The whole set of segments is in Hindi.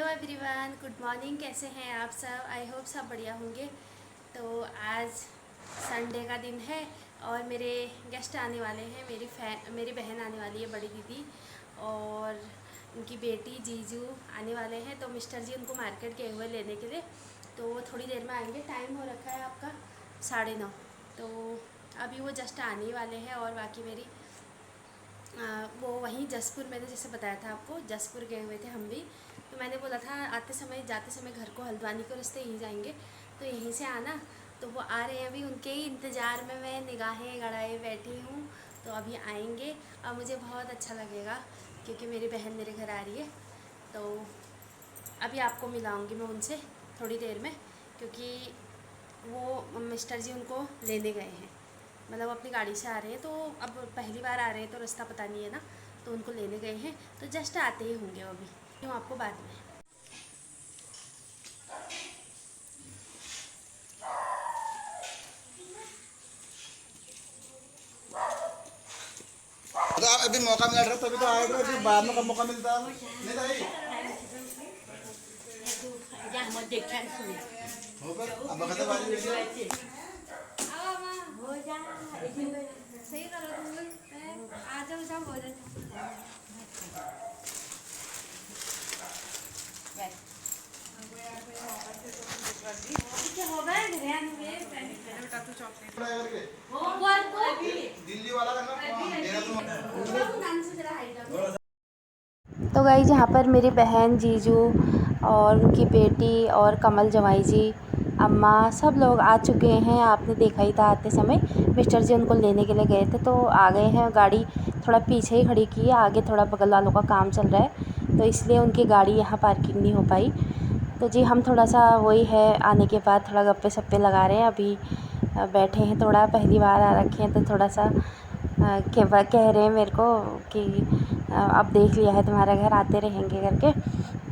Everyone, good morning. कैसे हैं आप सब? आई होप सब बढ़िया होंगे। तो आज संडे का दिन है और मेरे गेस्ट आने वाले हैं। मेरी बहन आने वाली है, बड़ी दीदी, और उनकी बेटी जीजू आने वाले हैं। तो मिस्टर जी उनको मार्केट गए हुए लेने के लिए, तो वो थोड़ी देर में आएंगे। टाइम हो रखा है आपका 9:30, तो अभी वो जस्ट आने ही वाले हैं। और बाकी मेरी वो वहीं जसपुर, मैंने जैसे बताया था आपको, जसपुर गए हुए थे हम भी। तो मैंने बोला था आते समय जाते समय घर को हल्द्वानी के रास्ते यहीं जाएंगे, तो यहीं से आना। तो वो आ रहे हैं, अभी उनके ही इंतज़ार में मैं निगाहें गड़ाए बैठी हूँ। तो अभी आएंगे और मुझे बहुत अच्छा लगेगा क्योंकि मेरी बहन मेरे घर आ रही है। तो अभी आपको मिलाऊंगी मैं उनसे थोड़ी देर में, क्योंकि वो मिस्टर जी उनको लेने गए हैं। मतलब अपनी गाड़ी से आ रहे हैं, तो अब पहली बार आ रहे हैं तो रास्ता पता नहीं है ना, तो उनको लेने गए हैं। तो जस्ट आते ही होंगे वो अभी, क्यों आपको बाद में। तो आप अभी मौका मिल रहा है, तभी तो आए थे। अभी बाद में कब मौका मिलता है? नहीं भाई अब बखत वाली सही करो तुम, आ जाओ सब हो जाए। दिल्ली वाला तो गाइस, यहाँ पर मेरी बहन, जीजू और उनकी बेटी और कमल जमाई जी, अम्मा, सब लोग आ चुके हैं। आपने देखा ही था आते समय मिस्टर जी उनको लेने के लिए गए थे, तो आ गए हैं। गाड़ी थोड़ा पीछे ही खड़ी की है, आगे थोड़ा बगल वालों का काम चल रहा है, तो इसलिए उनकी गाड़ी यहाँ पार्किंग नहीं हो पाई। तो जी हम थोड़ा सा वही है, आने के बाद थोड़ा गप्पे सप्पे लगा रहे हैं। अभी बैठे हैं, थोड़ा पहली बार आ रखे हैं, तो थोड़ा सा कह रहे हैं मेरे को कि अब देख लिया है तुम्हारा घर, आते रहेंगे करके।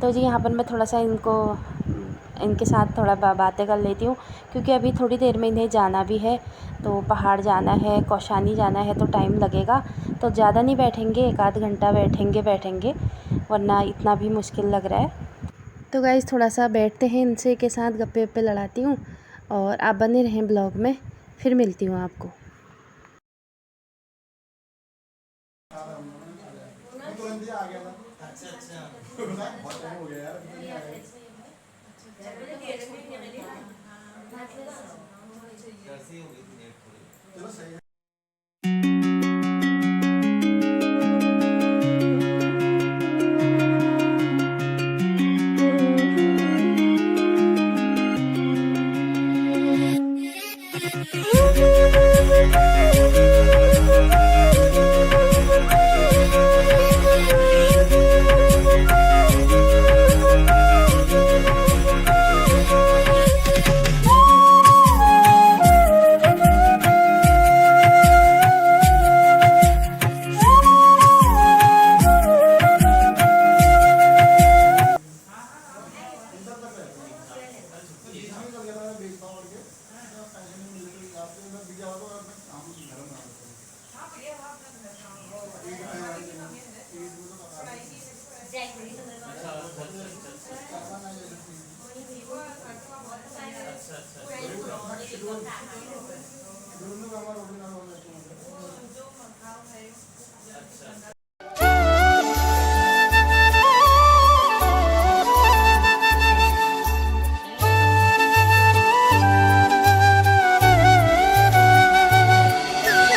तो जी यहाँ पर मैं थोड़ा सा इनके साथ थोड़ा बातें कर लेती हूँ, क्योंकि अभी थोड़ी देर में इन्हें जाना भी है। तो पहाड़ जाना है, कौशानी जाना है, तो टाइम लगेगा। तो ज़्यादा नहीं बैठेंगे, 1 आध घंटा बैठेंगे, वरना इतना भी मुश्किल लग रहा है। तो गाइज़ थोड़ा सा बैठते हैं, इनसे के साथ गप्पे वप्पे लड़ाती हूँ, और आप बने रहें ब्लॉग में। फिर मिलती हूँ आपको। बहुत टाइम हो गया यार, चलो सही है।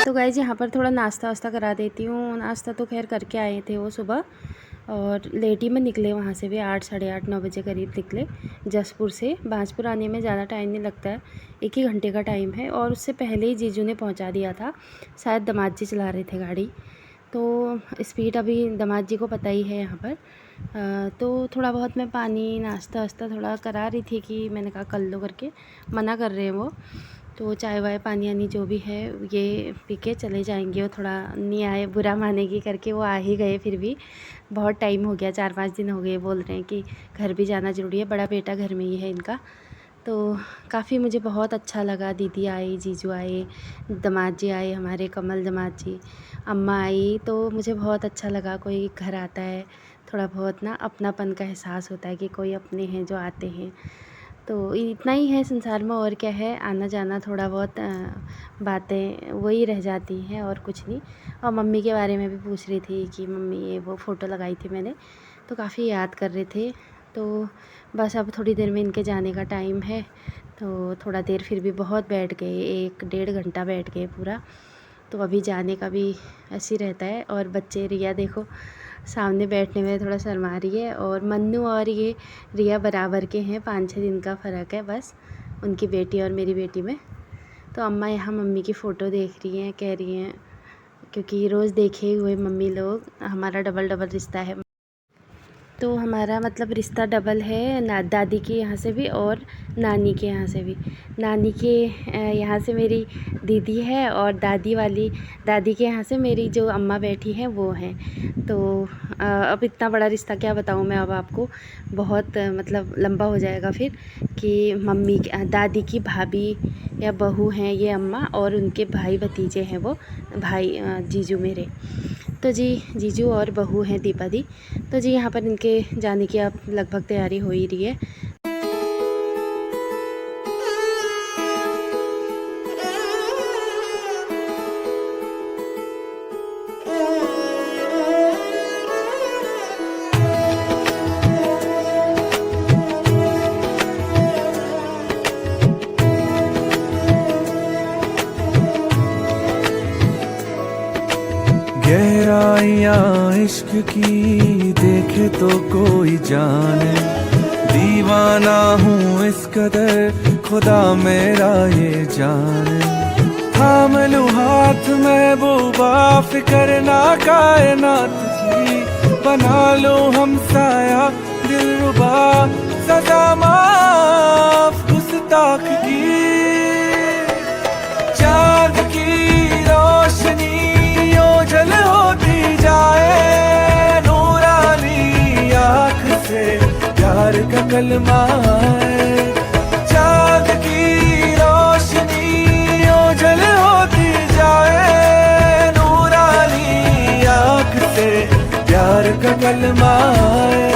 तो गाइस यहाँ पर थोड़ा नाश्ता वास्ता करा देती हूँ। नाश्ता तो खैर करके आए थे वो सुबह, और लेट ही में निकले वहाँ से भी, 8, साढ़े 8, 9 बजे करीब निकले जसपुर से। बांसपुर आने में ज़्यादा टाइम नहीं लगता है, 1 ही घंटे का टाइम है। और उससे पहले ही जीजू ने पहुँचा दिया था, शायद दामाद जी चला रहे थे गाड़ी। तो स्पीड अभी दामाद जी को पता ही है यहाँ पर। तो थोड़ा बहुत मैं पानी नाश्ता वास्ता थोड़ा करा रही थी, कि मैंने कहा कर लो करके, मना कर रहे हैं वो। तो चाय वाय पानी वानी जो भी है ये पी के चले जाएंगे। वो थोड़ा नहीं आए बुरा मानेगी करके वो आ ही गए। फिर भी बहुत टाइम हो गया, 4-5 दिन हो गए, बोल रहे हैं कि घर भी जाना ज़रूरी है। बड़ा बेटा घर में ही है इनका, तो काफ़ी मुझे बहुत अच्छा लगा। दीदी आई, जीजू आए, दामाद जी आए, हमारे कमल दामाद जी, अम्मा आई, तो मुझे बहुत अच्छा लगा। कोई घर आता है, थोड़ा बहुत ना अपनापन का एहसास होता है कि कोई अपने हैं जो आते हैं। तो इतना ही है संसार में, और क्या है, आना जाना, थोड़ा बहुत बातें वही रह जाती हैं और कुछ नहीं। और मम्मी के बारे में भी पूछ रही थी कि मम्मी ये वो फ़ोटो लगाई थी मैंने, तो काफ़ी याद कर रहे थे। तो बस अब थोड़ी देर में इनके जाने का टाइम है, तो थोड़ा देर फिर भी बहुत बैठ गए, 1-1.5 घंटा बैठ गए पूरा। तो अभी जाने का भी ऐसे ही रहता है। और बच्चे, रिया देखो सामने बैठने में थोड़ा शर्मा रही है, और मन्नू और ये रिया बराबर के हैं, 5-6 दिन का फ़र्क है बस उनकी बेटी और मेरी बेटी में। तो अम्मा यहाँ मम्मी की फ़ोटो देख रही हैं, कह रही हैं क्योंकि रोज़ देखे हुए मम्मी लोग, हमारा डबल डबल रिश्ता है। तो हमारा मतलब रिश्ता डबल है, दादी के यहाँ से भी और नानी के यहाँ से भी। नानी के यहाँ से मेरी दीदी है, और दादी के यहाँ से मेरी जो अम्मा बैठी हैं वो हैं। तो अब इतना बड़ा रिश्ता क्या बताऊँ मैं अब आपको, बहुत मतलब लंबा हो जाएगा फिर, कि मम्मी दादी की भाभी या बहू हैं ये अम्मा, और उनके भाई भतीजे हैं वो भाई जीजू मेरे। तो जी जीजू और बहू हैं दीपा दी। तो जी यहाँ पर इनके जाने की अब लगभग तैयारी हो ही रही है। गहराइयाँ इश्क की देखे तो कोई जाने, दीवाना हूँ इस कदर खुदा मेरा ये जाने। थाम लूँ हाथ महबूबा, फिक्र ना कायनात की, बना लूँ हमसाया दिलरुबा, सजा माफ गुस्ताख की। चाँद की रोशनी ओझल होती जाए, नूरानी आँख से प्यार का कलमा है। चाँद की रोशनी ओझल होती जाए, नूरानी आँख से प्यार का कलमा है।